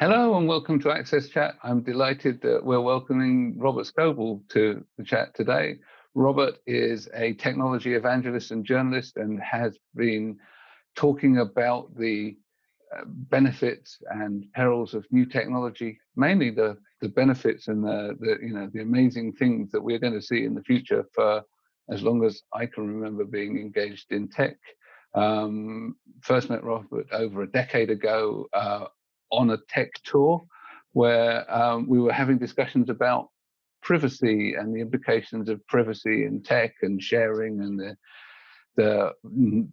Hello and welcome to Access Chat. I'm delighted that we're welcoming Robert Scoble to the chat today. Robert is a technology evangelist and journalist and has been talking about the benefits and perils of new technology, mainly the benefits and the amazing things that we're going to see in the future for as long as I can remember being engaged in tech. First met Robert over a decade ago on a tech tour where we were having discussions about privacy and the implications of privacy in tech and sharing and the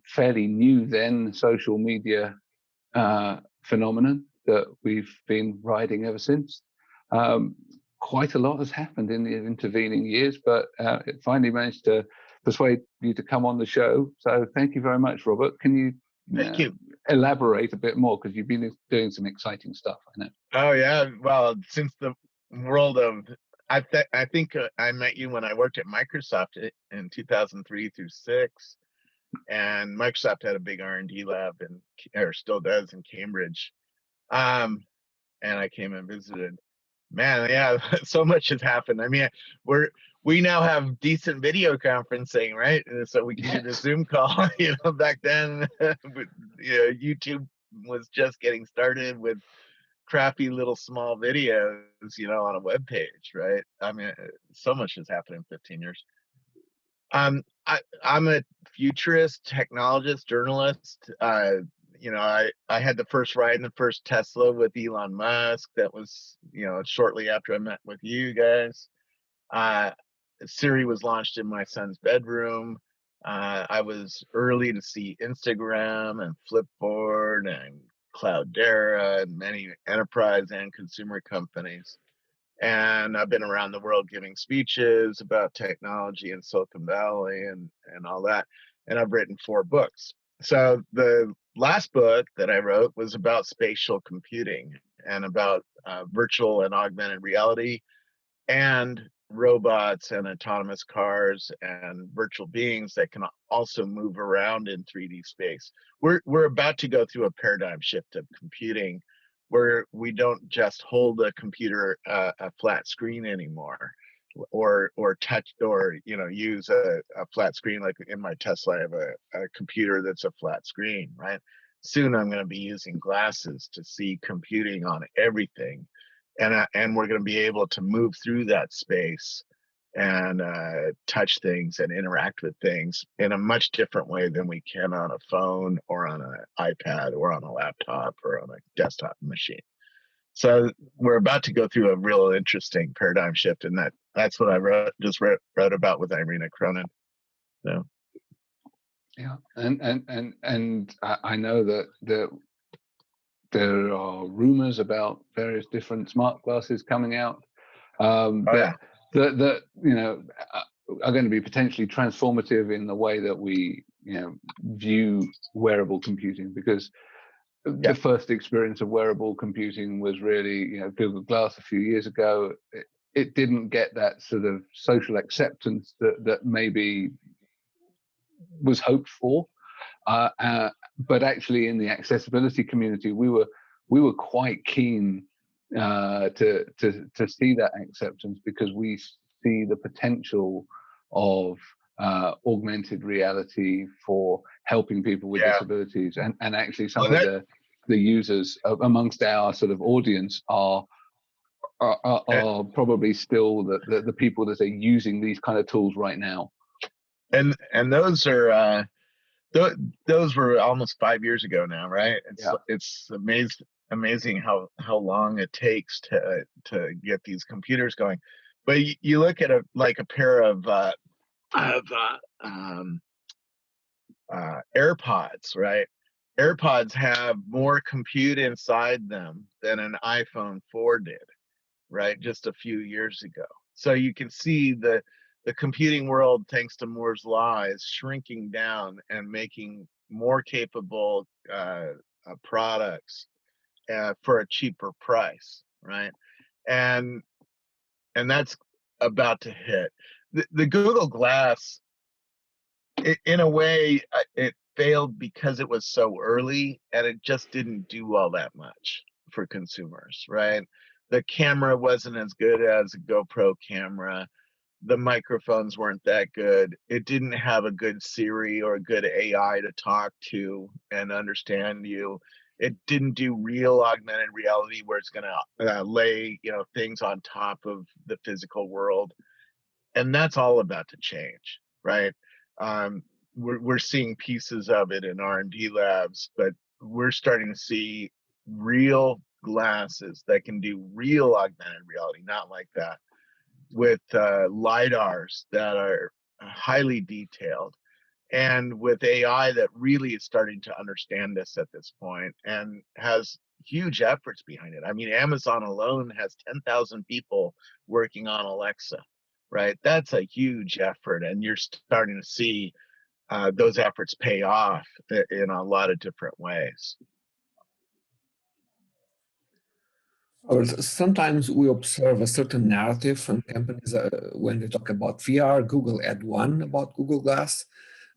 fairly new then social media phenomenon that we've been riding ever since. Quite a lot has happened in the intervening years, but it finally managed to persuade you to come on the show. So thank you very much, Robert. Can you Thank you. Elaborate a bit more, because you've been doing some exciting stuff, I know. Oh yeah, well, since the world of I think I met you when I worked at Microsoft in 2003 through 6, and Microsoft had a big R&D lab or still does in Cambridge, and I came and visited. Man, yeah, so much has happened. I mean, we now have decent video conferencing, right? And so we can do the Zoom call. Back then, YouTube was just getting started with crappy little small videos, on a web page, right? I mean, so much has happened in 15 years. I'm a futurist, technologist, journalist. I had the first ride in the first Tesla with Elon Musk. That was, shortly after I met with you guys. Siri was launched in my son's bedroom. I was early to see Instagram and Flipboard and Cloudera and many enterprise and consumer companies. And I've been around the world giving speeches about technology in Silicon Valley and all that. And I've written 4 books. So the last book that I wrote was about spatial computing and about virtual and augmented reality and robots and autonomous cars and virtual beings that can also move around in 3D space. We're about to go through a paradigm shift of computing where we don't just hold a computer a flat screen anymore, or touch or use a flat screen. Like in my Tesla, I have a computer that's a flat screen, right? Soon I'm going to be using glasses to see computing on everything, and we're going to be able to move through that space and touch things and interact with things in a much different way than we can on a phone or on an iPad or on a laptop or on a desktop machine. So we're about to go through a real interesting paradigm shift, and that's what I wrote about with Irina Cronin. So. Yeah, and I know that there are rumors about various different smart glasses coming out that are going to be potentially transformative in the way that we view wearable computing, because the first experience of wearable computing was really Google Glass a few years ago. It didn't get that sort of social acceptance that maybe was hoped for. But actually, in the accessibility community, we were quite keen to see that acceptance, because we see the potential of augmented reality for helping people with disabilities, and actually some of the users amongst our sort of audience are probably still the people that are using these kind of tools right now. And those are. Those were almost 5 years ago now, right? It's amazing how long it takes to get these computers going. But you look at a pair of AirPods, right? AirPods have more compute inside them than an iPhone 4 did, right? Just a few years ago. So you can see the computing world, thanks to Moore's law, is shrinking down and making more capable products for a cheaper price, right? And that's about to hit. The Google Glass, in a way, it failed because it was so early and it just didn't do all that much, for consumers, right? The camera wasn't as good as a GoPro camera. The microphones weren't that good. It didn't have a good Siri or a good AI to talk to and understand you. It didn't do real augmented reality where it's going to lay, things on top of the physical world. And that's all about to change, right? Um, we're seeing pieces of it in R&D labs, but we're starting to see real glasses that can do real augmented reality, not like that, with lidars that are highly detailed, and with AI that really is starting to understand this at this point and has huge efforts behind it. I mean, Amazon alone has 10,000 people working on Alexa, right? That's a huge effort, and you're starting to see those efforts pay off in a lot of different ways. Or sometimes we observe a certain narrative from companies when they talk about VR. Google had one about Google Glass.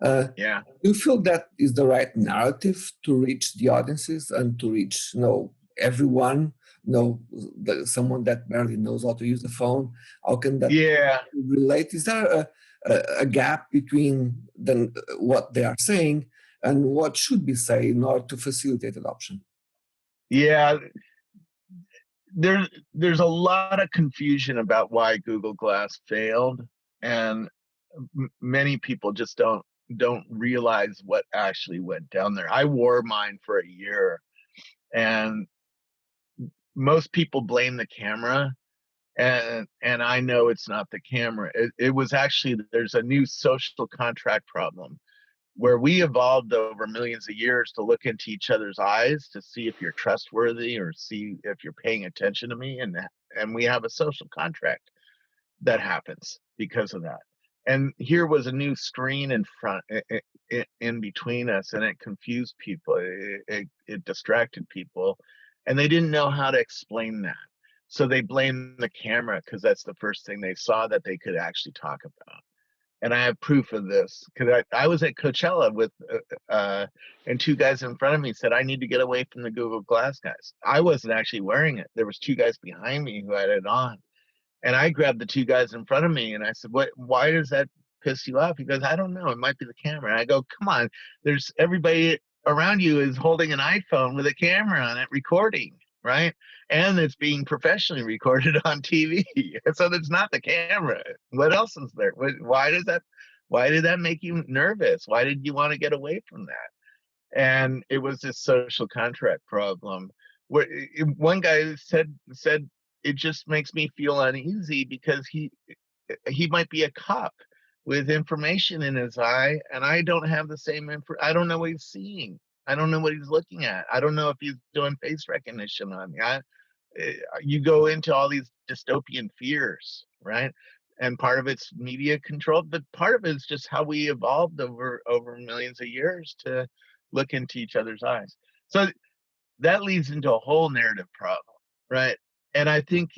Yeah. Do you feel that is the right narrative to reach the audiences and to reach, everyone, someone that barely knows how to use the phone? How can that relate? Is there a gap between what they are saying and what should be said in order to facilitate adoption? Yeah, there's a lot of confusion about why Google Glass failed, and many people just don't realize what actually went down there. I wore mine for a year, and most people blame the camera, and I know it's not the camera. It was actually, there's a new social contract problem where we evolved over millions of years to look into each other's eyes to see if you're trustworthy or see if you're paying attention to me, and we have a social contract that happens because of that. And here was a new screen in front, in between us, and it confused people. It distracted people, and they didn't know how to explain that. So they blamed the camera because that's the first thing they saw that they could actually talk about. And I have proof of this because I was at Coachella with, and two guys in front of me said, I need to get away from the Google Glass guys. I wasn't actually wearing it. There was two guys behind me who had it on. And I grabbed the two guys in front of me and I said, why does that piss you off? He goes, I don't know. It might be the camera. And I go, come on, there's everybody around you is holding an iPhone with a camera on it recording, right? And it's being professionally recorded on TV. So it's not the camera. What else is there? Why did that make you nervous? Why did you want to get away from that? And it was this social contract problem where one guy said, it just makes me feel uneasy because he might be a cop with information in his eye, and I don't have the same info. I don't know what he's seeing. I don't know what he's looking at. I don't know if he's doing face recognition on me. You go into all these dystopian fears, right? And part of it's media control, but part of it is just how we evolved over millions of years to look into each other's eyes. So that leads into a whole narrative problem, right? And I think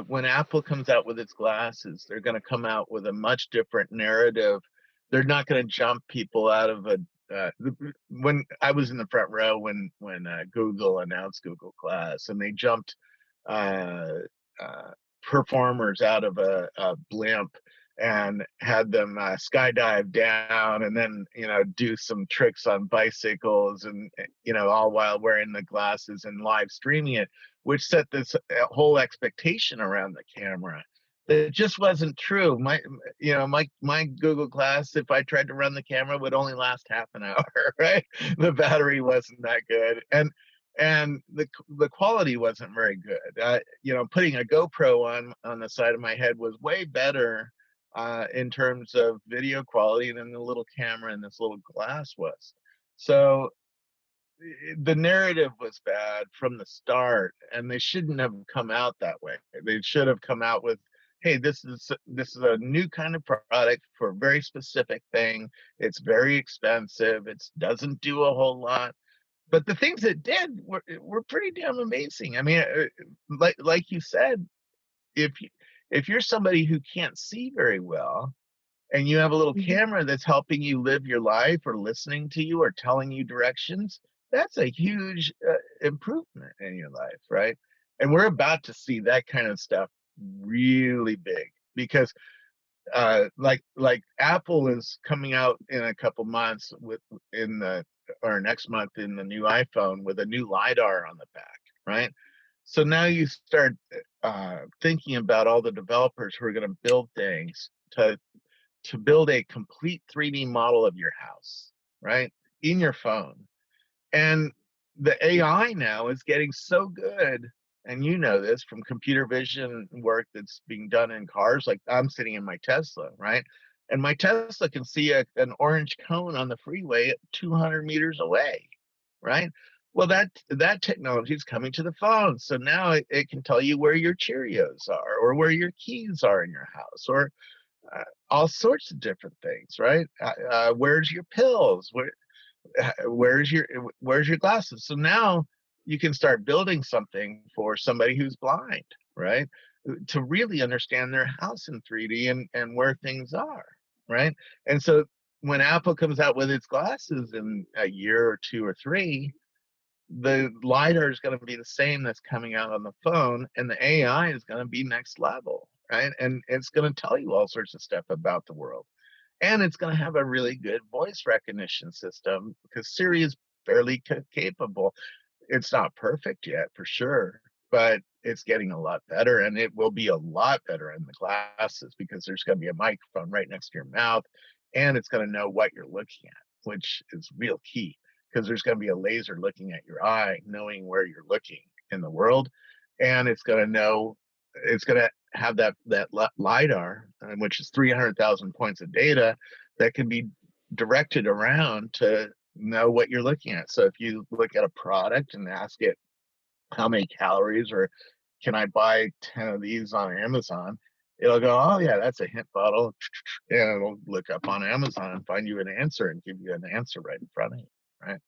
when Apple comes out with its glasses, they're going to come out with a much different narrative. They're not going to jump people out of a. When I was in the front row when Google announced Google Glass, and they jumped performers out of a blimp and had them skydive down and then do some tricks on bicycles, and all while wearing the glasses and live streaming it, which set this whole expectation around the camera that just wasn't true. My Google Glass, if I tried to run the camera, would only last half an hour, right? The battery wasn't that good, and the quality wasn't very good. Putting a GoPro on the side of my head was way better in terms of video quality than the little camera in this little glass was. So the narrative was bad from the start, and they shouldn't have come out that way. They should have come out with, hey, this is a new kind of product for a very specific thing. It's very expensive. It doesn't do a whole lot. But the things it did were pretty damn amazing. I mean, like you said, if you're somebody who can't see very well, and you have a little camera that's helping you live your life or listening to you or telling you directions, that's a huge improvement in your life, right? And we're about to see that kind of stuff really big, because like Apple is coming out in a couple months or next month in the new iPhone with a new LiDAR on the back, right? So now you start thinking about all the developers who are going to build things to build a complete 3D model of your house, right, in your phone. And the AI now is getting so good, and you know this from computer vision work that's being done in cars. Like, I'm sitting in my Tesla, right? And my Tesla can see an orange cone on the freeway at 200 meters away, right? Well, that technology is coming to the phone. So now it can tell you where your Cheerios are, or where your keys are in your house, or all sorts of different things, right? Where's your pills? Where's your glasses? So now you can start building something for somebody who's blind, right, to really understand their house in 3D and where things are, right? And so when Apple comes out with its glasses in a year or 2 or 3, the LiDAR is going to be the same that's coming out on the phone, and the AI is going to be next level, right? And it's going to tell you all sorts of stuff about the world. And it's going to have a really good voice recognition system, because Siri is fairly capable. It's not perfect yet, for sure, but it's getting a lot better, and it will be a lot better in the glasses, because there's going to be a microphone right next to your mouth, and it's going to know what you're looking at, which is real key, because there's going to be a laser looking at your eye, knowing where you're looking in the world, and it's going to have that LiDAR, which is 300,000 points of data that can be directed around to know what you're looking at. So if you look at a product and ask it how many calories, or can I buy 10 of these on Amazon, it'll go, oh yeah, that's a hint bottle, and it'll look up on Amazon and find you an answer and give you an answer right in front of you, right?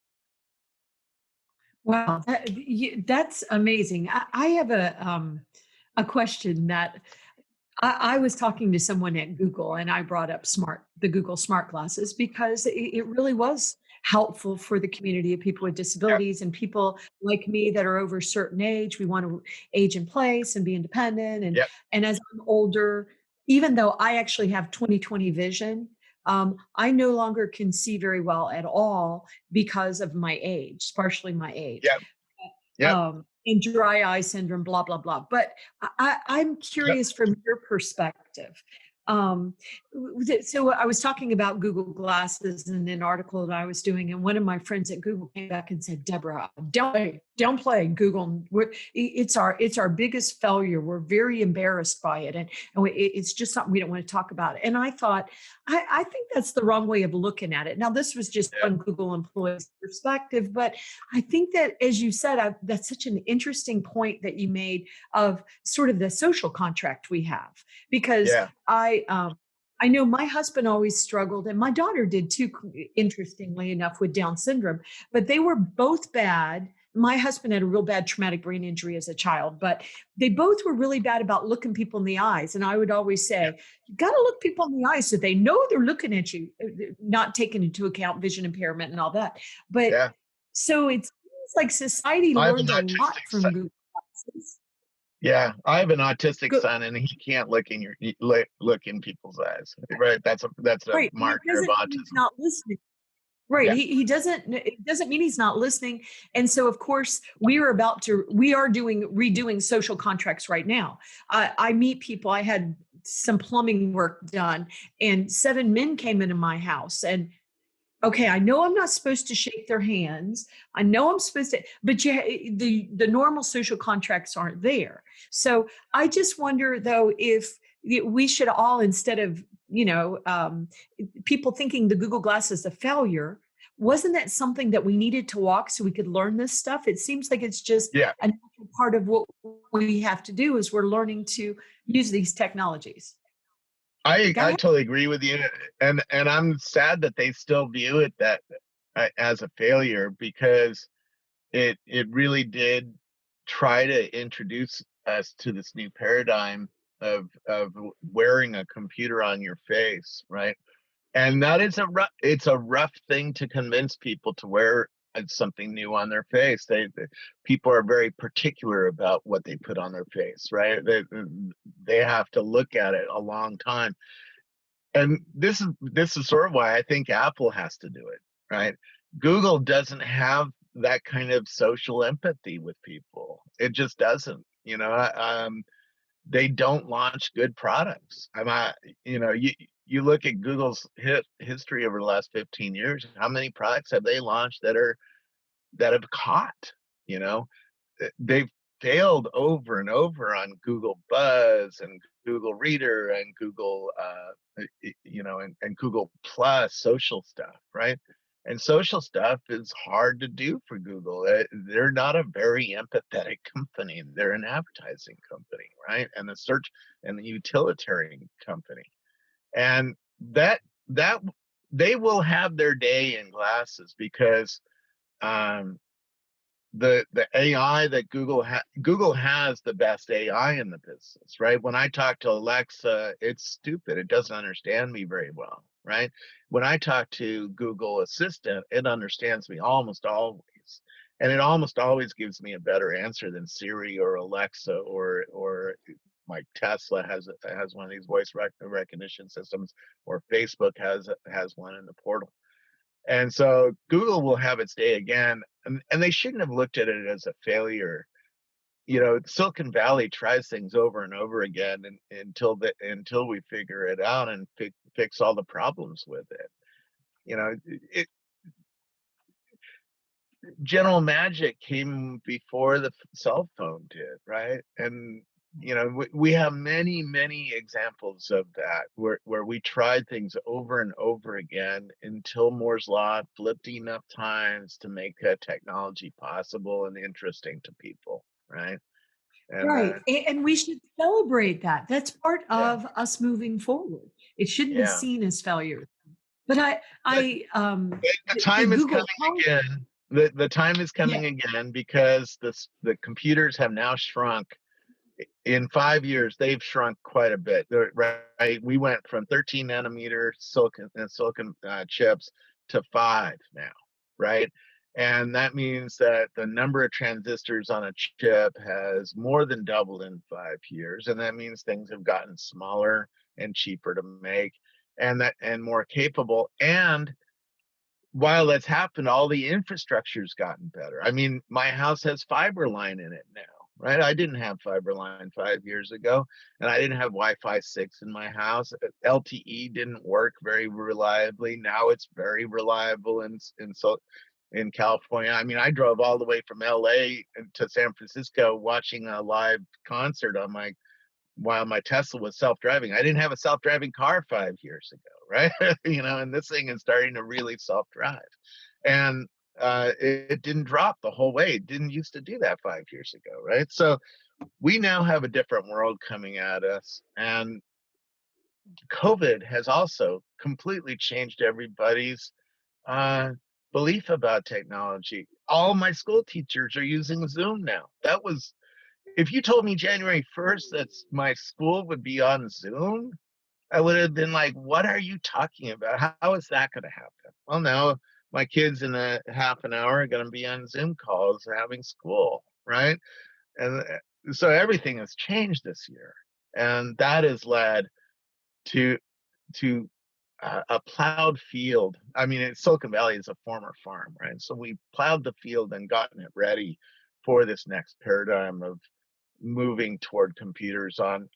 Wow, that's amazing. I have a question that I was talking to someone at Google, and I brought up the Google Smart Glasses, because it really was helpful for the community of people with Yep. disabilities and people like me that are over a certain age. We want to age in place and be independent. Yep. And as I'm older, even though I actually have 20/20 vision, I no longer can see very well at all because of my age, partially my age. Yep. Yep. And dry eye syndrome, blah, blah, blah. But I'm Yep. curious from your perspective. Um, so I was talking about Google Glasses in an article that I was doing, and one of my friends at Google came back and said, "Deborah, don't play Google. It's our biggest failure. We're very embarrassed by it, and it's just something we don't want to talk about." And I thought, I think that's the wrong way of looking at it. Now, this was just Yep. one Google employee's perspective, but I think that, as you said, that's such an interesting point that you made of sort of the social contract we have, because Yeah. I know my husband always struggled, and my daughter did too, interestingly enough, with Down syndrome, but they were both bad. My husband had a real bad traumatic brain injury as a child, but they both were really bad about looking people in the eyes. And I would always say, you got to look people in the eyes so they know they're looking at you, not taking into account vision impairment and all that. But Yeah. so it seems like society I have an learned a lot autistic son. from Google Glasses. Yeah, I have an autistic Go, son, and he can't look in people's eyes. Right, that's a right. And it marker of doesn't mean he's autism. not listening. Right. Yeah. He doesn't, it doesn't mean he's not listening. And so, of course, we are redoing social contracts right now. I meet people. I had some plumbing work done, and 7 men came into my house, and okay, I know I'm not supposed to shake their hands. I know I'm supposed to, but the normal social contracts aren't there. So I just wonder, though, if we should all, instead of people thinking the Google Glass is a failure, wasn't that something that we needed to walk so we could learn this stuff? It seems like it's just Yeah. a natural part of what we have to do, is we're learning to use these technologies. I Go ahead. totally agree with you, and I'm sad that they still view it that as a failure, because it really did try to introduce us to this new paradigm of wearing a computer on your face, right? And that is it's a rough thing to convince people to wear something new on their face. People are very particular about what they put on their face, right? They have to look at it a long time. And this is sort of why I think Apple has to do it, right? Google doesn't have that kind of social empathy with people. It just doesn't, you know. They don't launch good products. You look at Google's history over the last 15 years. How many products have they launched that have caught? You know, they've failed over and over on Google Buzz and Google Reader and Google, and Google Plus social stuff, right? And social stuff is hard to do for Google. They're not a very empathetic company. They're an advertising company, right? And the search and the utilitarian company. And that they will have their day in glasses because the AI that Google has the best AI in the business, right? When I talk to Alexa, it's stupid. It doesn't understand me very well, right? When I talk to Google Assistant, it understands me almost always. And it almost always gives me a better answer than Siri or Alexa or like Tesla has one of these voice recognition systems, or Facebook has one in the portal. And so Google will have its day again, and they shouldn't have looked at it as a failure. You know, Silicon Valley tries things over and over again until we figure it out and fix all the problems with it. You know, General Magic came before the cell phone did, right? And you know, we have many examples of that where we tried things over and over again until Moore's law flipped enough times to make technology possible and interesting to people, right? Right. And we should celebrate that. That's part of us moving forward. It shouldn't be seen as failure. But the time is coming again. The time is coming again because the computers have now shrunk. In 5 years, they've shrunk quite a bit. Right, we went from 13 nanometer silicon chips to 5 now, right? And that means that the number of transistors on a chip has more than doubled in 5 years, and that means things have gotten smaller and cheaper to make, and more capable. And while that's happened, all the infrastructure's gotten better. I mean, my house has fiber line in it now. Right, I didn't have fiber line 5 years ago, and I didn't have Wi-Fi 6 in my house. LTE didn't work very reliably. Now it's very reliable in California. I mean, I drove all the way from LA to San Francisco watching a live concert while my Tesla was self-driving. I didn't have a self-driving car 5 years ago, right? You know, and this thing is starting to really self-drive, and it didn't drop the whole way. It didn't used to do that 5 years ago, right? So we now have a different world coming at us, and COVID has also completely changed everybody's belief about technology. All my school teachers are using Zoom now. If you told me January 1st that my school would be on Zoom, I would have been like, what are you talking about? How is that going to happen? Well, now my kids in a half an hour are going to be on Zoom calls having school, right? And so everything has changed this year. And that has led to a plowed field. I mean, Silicon Valley is a former farm, right? So we plowed the field and gotten it ready for this next paradigm of moving toward computers on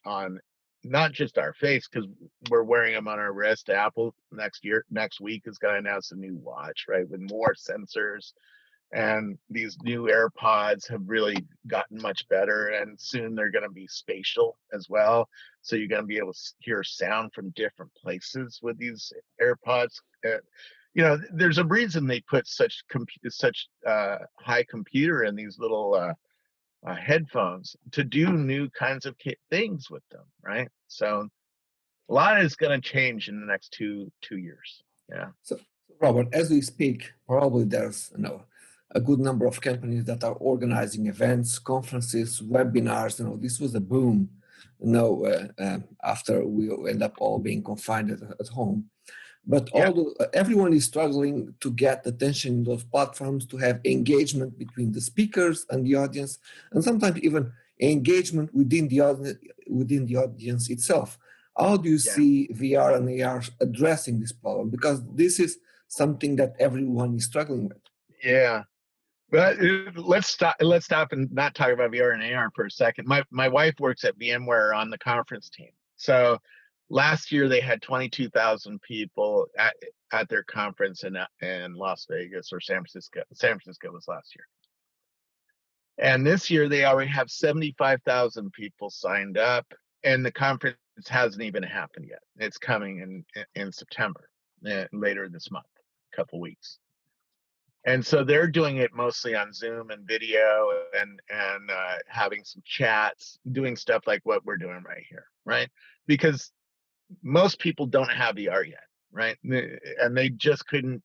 not just our face, because we're wearing them on our wrist. Apple next week is going to announce a new watch, right, with more sensors. And these new AirPods have really gotten much better, and soon they're going to be spatial as well. So you're going to be able to hear sound from different places with these AirPods. You know, there's a reason they put such high computer in these little headphones to do new kinds of things with them, right? So a lot is going to change in the next two years. Yeah. So, Robert, as we speak, probably there's a good number of companies that are organizing events, conferences, webinars. This was a boom. After we end up all being confined at home. But everyone is struggling to get attention in those platforms, to have engagement between the speakers and the audience, and sometimes even engagement within the audience itself. How do you see VR and AR addressing this problem? Because this is something that everyone is struggling with. Yeah. But let's stop and not talk about VR and AR for a second. My wife works at VMware on the conference team. So last year they had 22,000 people at their conference in Las Vegas or San Francisco. San Francisco was last year. And this year they already have 75,000 people signed up, and the conference hasn't even happened yet. It's coming in September, later this month, a couple weeks. And so they're doing it mostly on Zoom and video and having some chats, doing stuff like what we're doing right here, right? Because most people don't have VR yet, right? And they just couldn't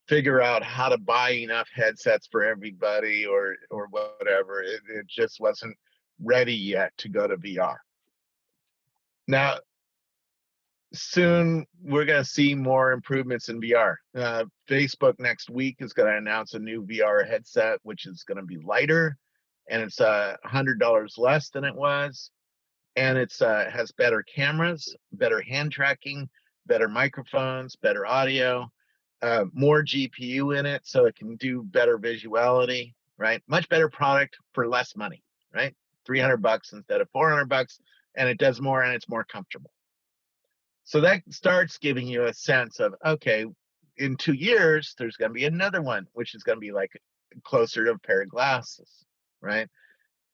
figure out how to buy enough headsets for everybody or whatever. It just wasn't ready yet to go to VR. Now, soon we're going to see more improvements in VR. Facebook next week is going to announce a new VR headset, which is going to be lighter, and it's $100 less than it was, and it's has better cameras, better hand tracking, better microphones, better audio, more GPU in it, so it can do better visuality. Right, much better product for less money. Right, $300 instead of $400, and it does more, and it's more comfortable. So that starts giving you a sense of, okay, in 2 years, there's going to be another one, which is going to be like closer to a pair of glasses, right?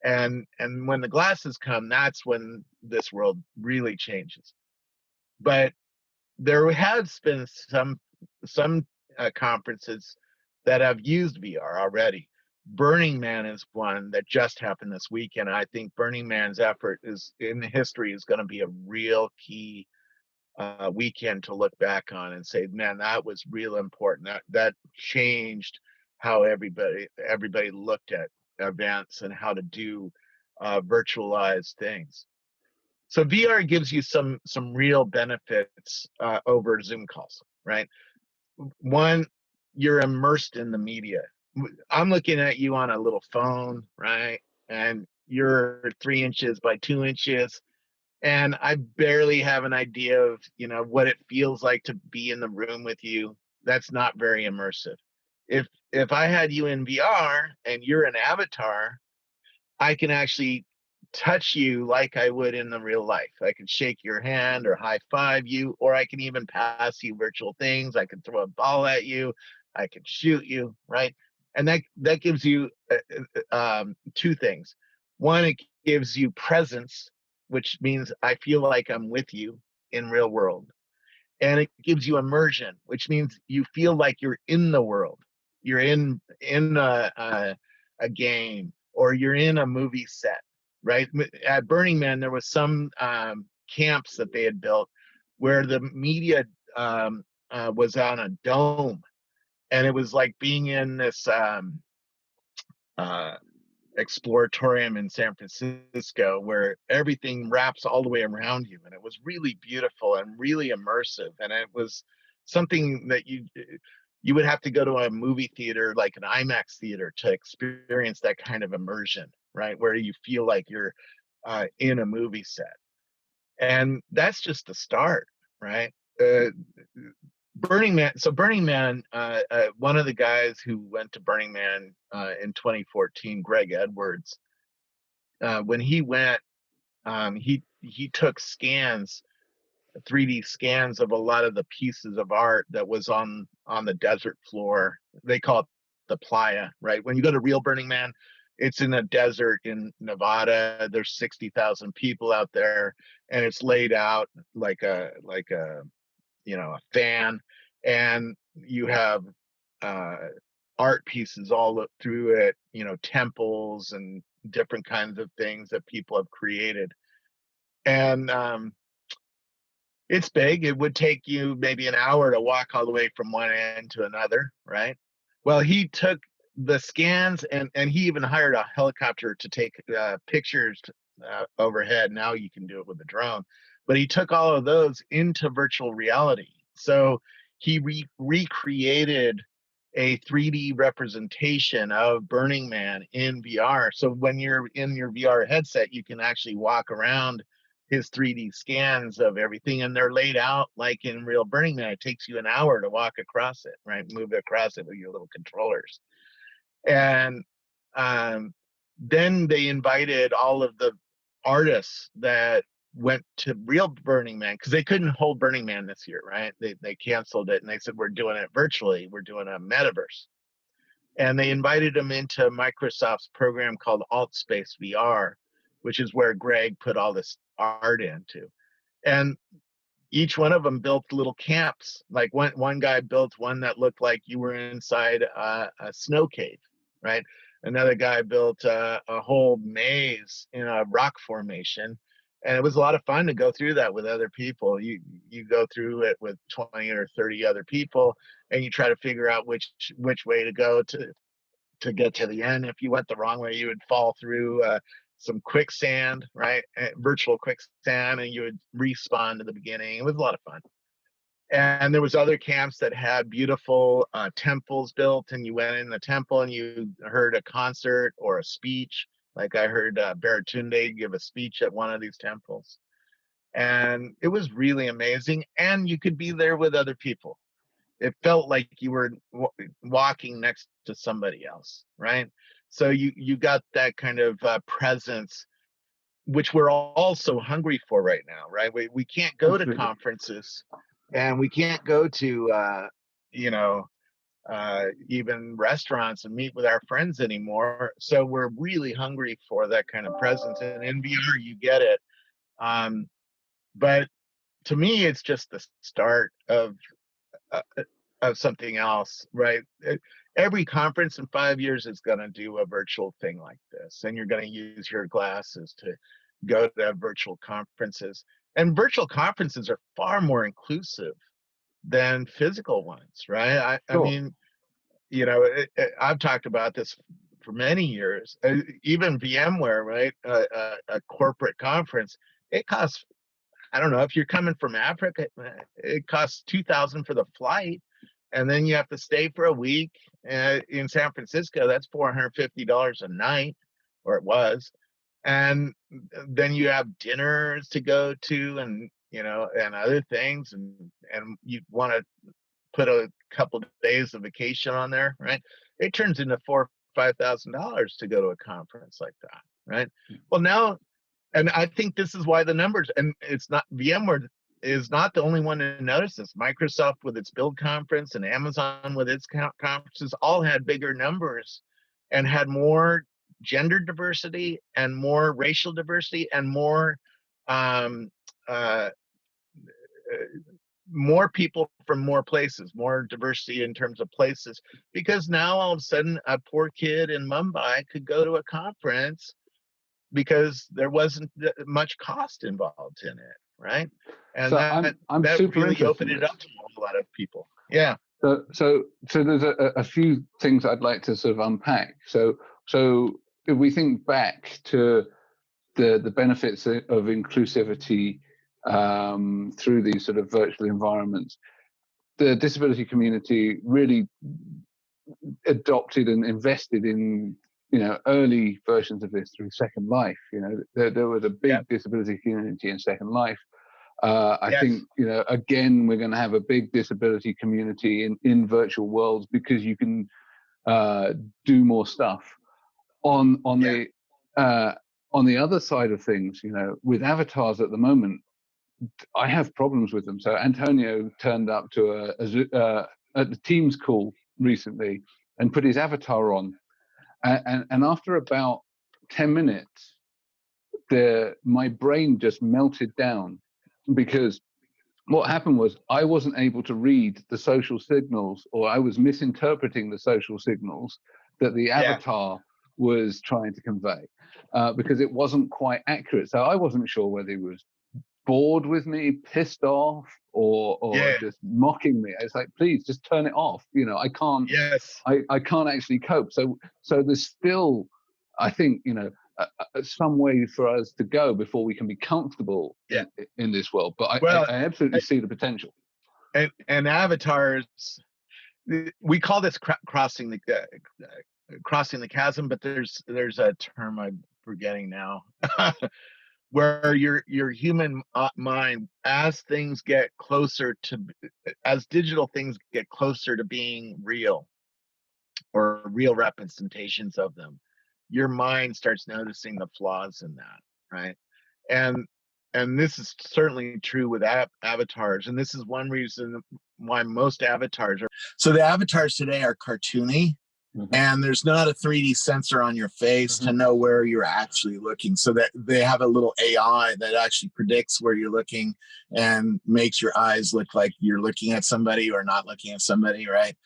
And when the glasses come, that's when this world really changes. But there has been some conferences that have used VR already. Burning Man is one that just happened this weekend. I think Burning Man's effort is in history is going to be a real key weekend to look back on and say, man, that was real important. That changed how everybody looked at events and how to do virtualized things. So VR gives you some real benefits over Zoom calls, right? One, you're immersed in the media. I'm looking at you on a little phone, right? And you're 3 inches by 2 inches. And I barely have an idea of, what it feels like to be in the room with you. That's not very immersive. If I had you in VR and you're an avatar, I can actually touch you like I would in the real life. I can shake your hand or high five you, or I can even pass you virtual things. I can throw a ball at you. I can shoot you, right? And that gives you two things. One, it gives you presence, which means I feel like I'm with you in real world. And it gives you immersion, which means you feel like you're in the world. You're in a game, or you're in a movie set, right? At Burning Man, there was some camps that they had built where the media was on a dome, and it was like being in this exploratorium in San Francisco where everything wraps all the way around you, and it was really beautiful and really immersive. And it was something that you would have to go to a movie theater, like an IMAX theater, to experience that kind of immersion, right? Where you feel like you're in a movie set. And that's just the start, right? Burning Man. So Burning Man, one of the guys who went to Burning Man in 2014, Greg Edwards, when he went, he took scans, 3D scans of a lot of the pieces of art that was on the desert floor. They call it the playa, right? When you go to real Burning Man, it's in a desert in Nevada. There's 60,000 people out there, and it's laid out like a fan, and you have art pieces all through it, temples and different kinds of things that people have created. And it's big. It would take you maybe an hour to walk all the way from one end to another, right? Well, he took the scans, and he even hired a helicopter to take pictures overhead. Now you can do it with a drone. but he took all of those into virtual reality. So he recreated a 3D representation of Burning Man in VR. So when you're in your VR headset, you can actually walk around his 3D scans of everything, and they're laid out like in real Burning Man. It takes you an hour to walk across it, right? Move across it with your little controllers. And then they invited all of the artists that went to real Burning Man, because they couldn't hold Burning Man this year, right? They canceled it, and they said, we're doing it virtually. We're doing a metaverse. And they invited them into Microsoft's program called AltSpace VR, which is where Greg put all this art into. And each one of them built little camps. Like one guy built one that looked like you were inside a snow cave, right? Another guy built a whole maze in a rock formation. And it was a lot of fun to go through that with other people. You go through it with 20 or 30 other people, and you try to figure out which way to go to get to the end. If you went the wrong way, you would fall through some quicksand, right? Virtual quicksand, and you would respawn to the beginning. It was a lot of fun. And there was other camps that had beautiful temples built, and you went in the temple and you heard a concert or a speech. Like I heard Baratunde give a speech at one of these temples. And it was really amazing. And you could be there with other people. It felt like you were walking next to somebody else, right? So you got that kind of presence, which we're all so hungry for right now, right? We can't go to conferences, and we can't go to even restaurants and meet with our friends anymore. So we're really hungry for that kind of presence, and in VR you get it. But to me, it's just the start of something else, right? Every conference in 5 years is going to do a virtual thing like this, and you're going to use your glasses to go to virtual conferences. And virtual conferences are far more inclusive than physical ones, right? I mean, I've talked about this for many years. Even VMware, right? A corporate conference, it costs, I don't know, if you're coming from Africa, it costs $2,000 for the flight, and then you have to stay for a week in San Francisco. That's $450 a night, or it was. And then you have dinners to go to, and and other things, and you want to put a couple of days of vacation on there, right? It turns into $4,000 or $5,000 to go to a conference like that, right? Well, now, and I think this is why the numbers, and it's not, VMware is not the only one to notice this. Microsoft with its Build conference and Amazon with its conferences all had bigger numbers and had more gender diversity and more racial diversity and more people from more places, more diversity in terms of places, because now all of a sudden a poor kid in Mumbai could go to a conference because there wasn't much cost involved in it, right? And so I'm that super really interested opened it up to a lot of people. Yeah. So there's a few things I'd like to sort of unpack. So if we think back to the benefits of inclusivity through these sort of virtual environments, the disability community really adopted and invested in early versions of this through Second Life. There was a big disability community in Second Life. I think again we're going to have a big disability community in virtual worlds, because you can do more stuff on the other side of things. With avatars at the moment, I have problems with them. So Antonio turned up to at the Teams call recently and put his avatar on, and after about 10 minutes, my brain just melted down, because what happened was I wasn't able to read the social signals, or I was misinterpreting the social signals that the avatar was trying to convey, because it wasn't quite accurate. So I wasn't sure whether he was bored with me, pissed off, or just mocking me. It's like, please just turn it off. I can't. I can't actually cope. So there's still, I think, some way for us to go before we can be comfortable in this world. But I absolutely see the potential. And avatars, we call this crossing the chasm, but there's a term I'm forgetting now, where your human mind, as digital things get closer to being real, or real representations of them, your mind starts noticing the flaws in that, right? And this is certainly true with avatars, and this is one reason why most avatars are. So the avatars today are cartoony, and there's not a 3D sensor on your face to know where you're actually looking. So that they have a little AI that actually predicts where you're looking and makes your eyes look like you're looking at somebody or not looking at somebody, right?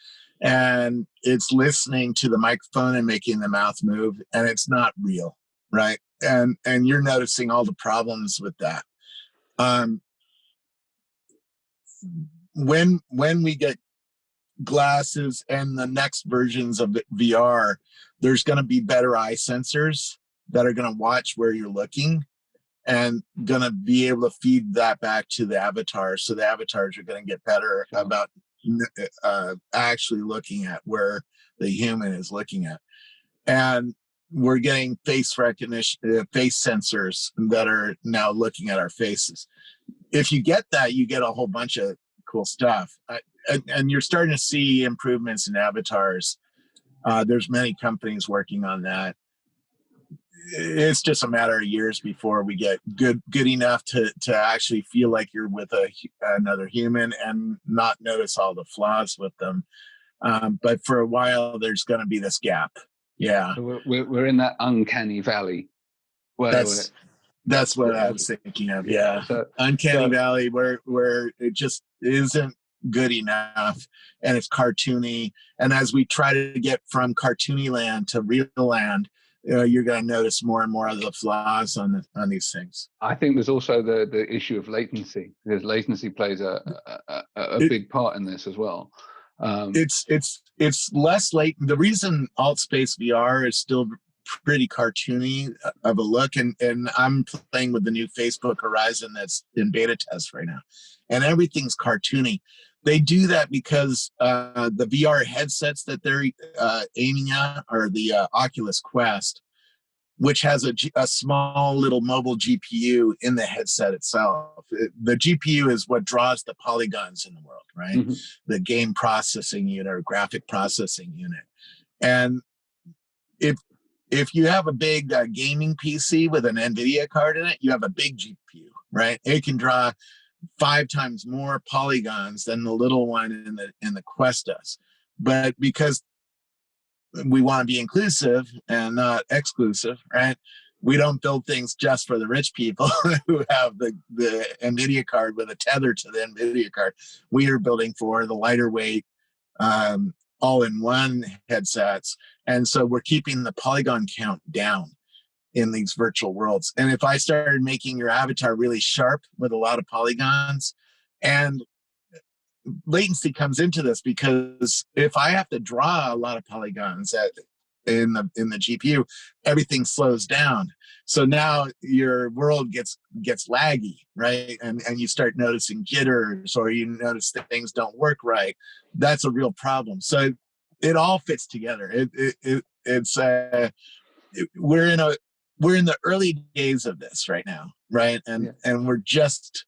And it's listening to the microphone and making the mouth move, and it's not real, right? And you're noticing all the problems with that. When we get glasses and the next versions of VR, there's going to be better eye sensors that are going to watch where you're looking and going to be able to feed that back to the avatars. So the avatars are going to get better about actually looking at where the human is looking at. And we're getting face recognition, face sensors that are now looking at our faces. If you get that, you get a whole bunch of cool stuff. And you're starting to see improvements in avatars. There's many companies working on that. It's just a matter of years before we get good enough to actually feel like you're with another human and not notice all the flaws with them. But for a while, there's going to be this gap. Yeah, so we're in that uncanny valley. That's what I was thinking of. Yeah, so, uncanny valley where it just isn't good enough, and it's cartoony. And as we try to get from cartoony land to real land, you're going to notice more and more of the flaws on these things. I think there's also the issue of latency, because latency plays a big part in this as well. It's less latent. The reason alt space VR is still pretty cartoony of a look, and I'm playing with the new Facebook Horizon that's in beta test right now, and everything's cartoony. They do that because the VR headsets that they're aiming at are the Oculus Quest, which has a small little mobile GPU in the headset itself. The GPU is what draws the polygons in the world, right? The game processing unit or graphic processing unit. And if you have a big gaming PC with an NVIDIA card in it, you have a big GPU, right? It can draw 5 times more polygons than the little one in the Quest does. But because we want to be inclusive and not exclusive, right? We don't build things just for the rich people who have the NVIDIA card with a tether to the NVIDIA card. We are building for the lighter weight, all-in-one headsets. And so we're keeping the polygon count down in these virtual worlds. And if I started making your avatar really sharp with a lot of polygons, and latency comes into this, because if I have to draw a lot of polygons in the GPU, everything slows down. So now your world gets laggy, right? And you start noticing jitters, or you notice that things don't work right. That's a real problem. So it all fits together. We're in the early days of this right now, right? And we're just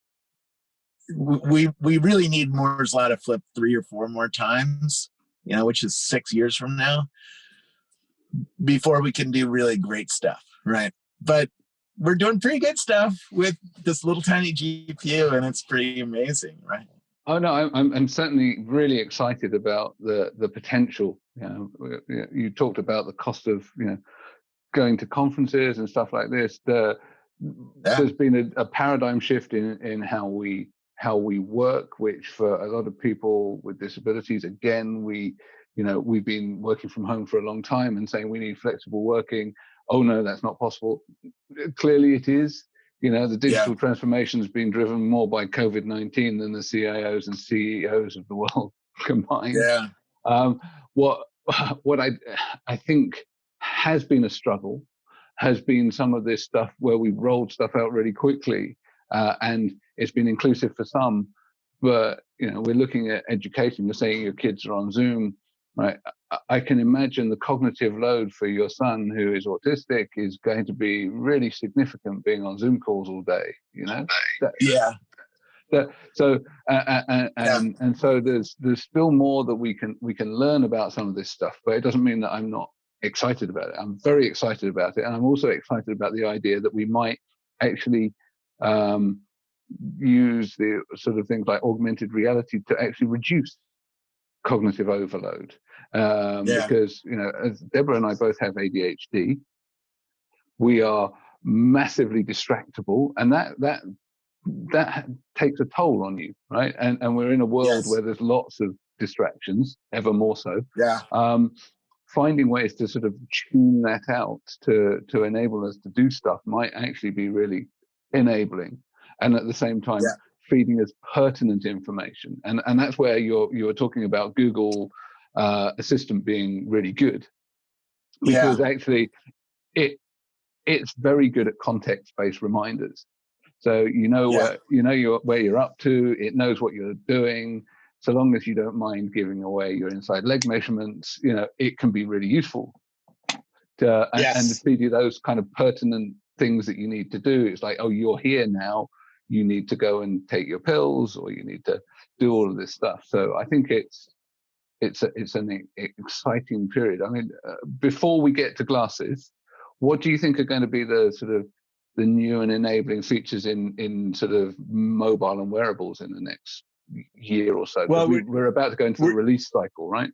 we really need Moore's Law to flip 3 or 4 more times, which is 6 years from now, before we can do really great stuff, right? But we're doing pretty good stuff with this little tiny GPU, and it's pretty amazing, right? Oh no, I'm certainly really excited about the potential. You talked about the cost of going to conferences and stuff like this. There's been a paradigm shift in how we work, which for a lot of people with disabilities, again, we've been working from home for a long time and saying we need flexible working. Oh no, that's not possible. Clearly it is. The digital transformation has been driven more by COVID-19 than the CIOs and CEOs of the world combined. What I think has been a struggle has been some of this stuff where we've rolled stuff out really quickly, and it's been inclusive for some. But we're looking at education. You're saying your kids are on Zoom, right? I can imagine the cognitive load for your son who is autistic is going to be really significant, being on Zoom calls all day. Yeah. So there's still more that we can learn about some of this stuff, but it doesn't mean that I'm not excited about it. I'm very excited about it, and I'm also excited about the idea that we might actually use the sort of things like augmented reality to actually reduce cognitive overload. Because as Deborah and I both have ADHD, we are massively distractible, and that takes a toll on you, right? And we're in a world where there's lots of distractions, ever more so. Finding ways to sort of tune that out to enable us to do stuff might actually be really enabling, and at the same time feeding us pertinent information. And that's where you were talking about Google Assistant being really good, because actually it's very good at context-based reminders. So where you're up to. It knows what you're doing. So long as you don't mind giving away your inside leg measurements, it can be really useful and to feed you those kind of pertinent things that you need to do. It's like, oh, you're here now. You need to go and take your pills, or you need to do all of this stuff. So I think it's an exciting period. I mean, before we get to glasses, what do you think are going to be the sort of the new and enabling features in sort of mobile and wearables in the next year or so? Well, we're about to go into the release cycle, right?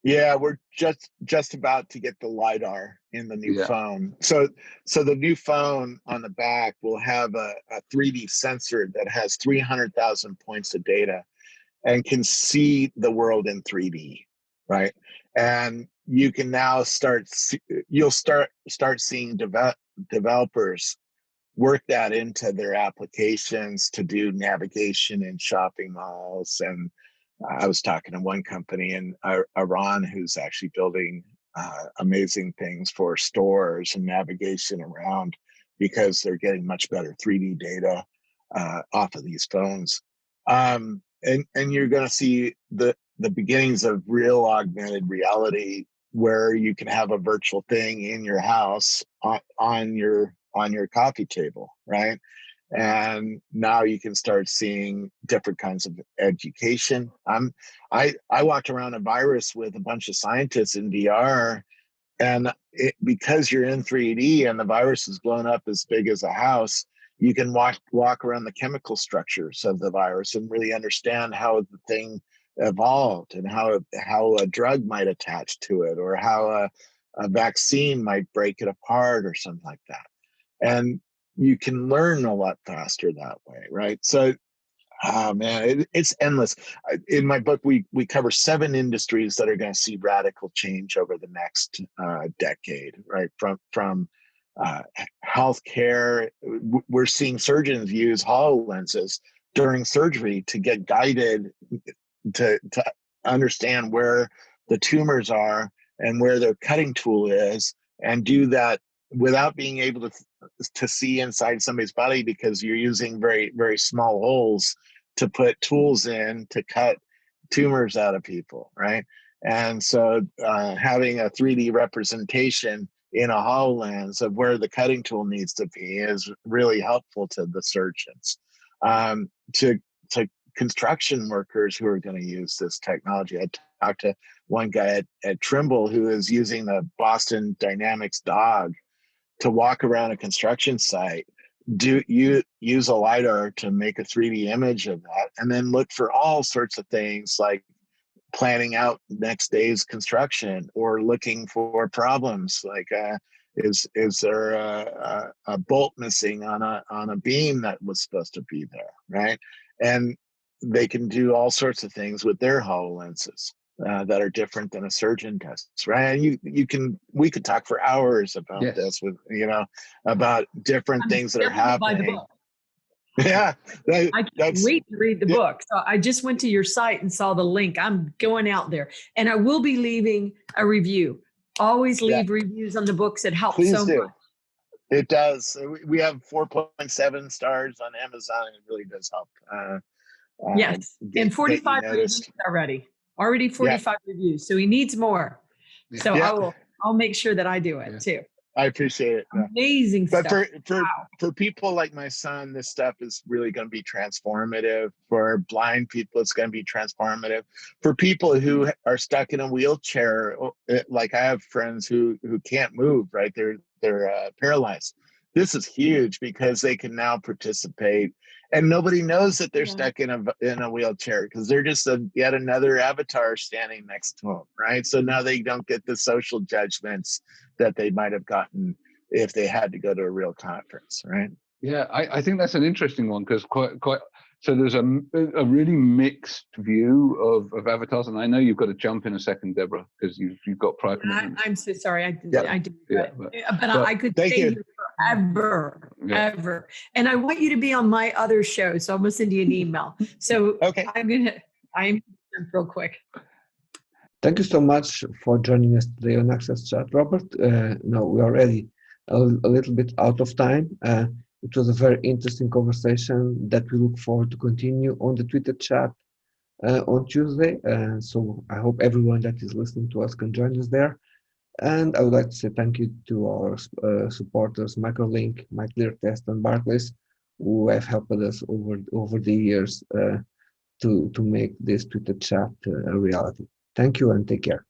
Yeah, we're just about to get the LiDAR in the new phone. So the new phone on the back will have a 3D sensor that has 300,000 points of data and can see the world in 3D, right? And you can now start seeing developers work that into their applications to do navigation in shopping malls. And I was talking to one company in Iran who's actually building amazing things for stores and navigation around, because they're getting much better 3D data off of these phones. And you're going to see the beginnings of real augmented reality, where you can have a virtual thing in your house on your coffee table, right? And now you can start seeing different kinds of education. I walked around a virus with a bunch of scientists in VR, and because you're in 3D and the virus is blown up as big as a house, you can walk around the chemical structures of the virus and really understand how the thing evolved, and how a drug might attach to it, or how a vaccine might break it apart, or something like that. And you can learn a lot faster that way, right? So, man, it's endless. In my book, we cover 7 industries that are going to see radical change over the next decade, right? From healthcare, we're seeing surgeons use HoloLenses during surgery to get guided to understand where the tumors are and where their cutting tool is, and do that without being able to see inside somebody's body, because you're using very, very small holes to put tools in to cut tumors out of people, right? And so having a 3D representation in a HoloLens of where the cutting tool needs to be is really helpful to the surgeons. To construction workers who are going to use this technology. I talked to one guy at Trimble who is using the Boston Dynamics dog to walk around a construction site, use a LiDAR to make a 3D image of that, and then look for all sorts of things like planning out next day's construction, or looking for problems like is there a bolt missing on a beam that was supposed to be there, right? And they can do all sorts of things with their HoloLenses that are different than a surgeon does, right? And we could talk for hours about this, with about different things that are happening. Yeah, I can't wait to read the book. So I just went to your site and saw the link. I'm going out there, and I will be leaving a review. Always leave reviews on the books. It helps so much. It does. We have 4.7 stars on Amazon. It really does help. Yes, and 45 reviews already. Already 45 reviews. So he needs more. So I'll make sure that I do it too. I appreciate it. Amazing stuff. But for people like my son, this stuff is really going to be transformative. For blind people, it's going to be transformative. For people who are stuck in a wheelchair, like I have friends who can't move, right? They're paralyzed. This is huge because they can now participate, and nobody knows that they're stuck in a wheelchair because they're just yet another avatar standing next to them, right? So now they don't get the social judgments that they might have gotten if they had to go to a real conference, right? Yeah, I think that's an interesting one because quite. So there's a really mixed view of avatars, and I know you've got to jump in a second, Deborah, because you've got prior commitments. I'm so sorry, I did, but I could stay here forever, ever. And I want you to be on my other show, so I'm gonna send you an email. So I'm real quick. Thank you so much for joining us today on Access Chat, Robert. No, we are already a little bit out of time. It was a very interesting conversation that we look forward to continue on the Twitter chat on Tuesday. So I hope everyone that is listening to us can join us there. And I would like to say thank you to our supporters, Microlink, MyClearTest, and Barclays, who have helped us over the years to make this Twitter chat a reality. Thank you and take care.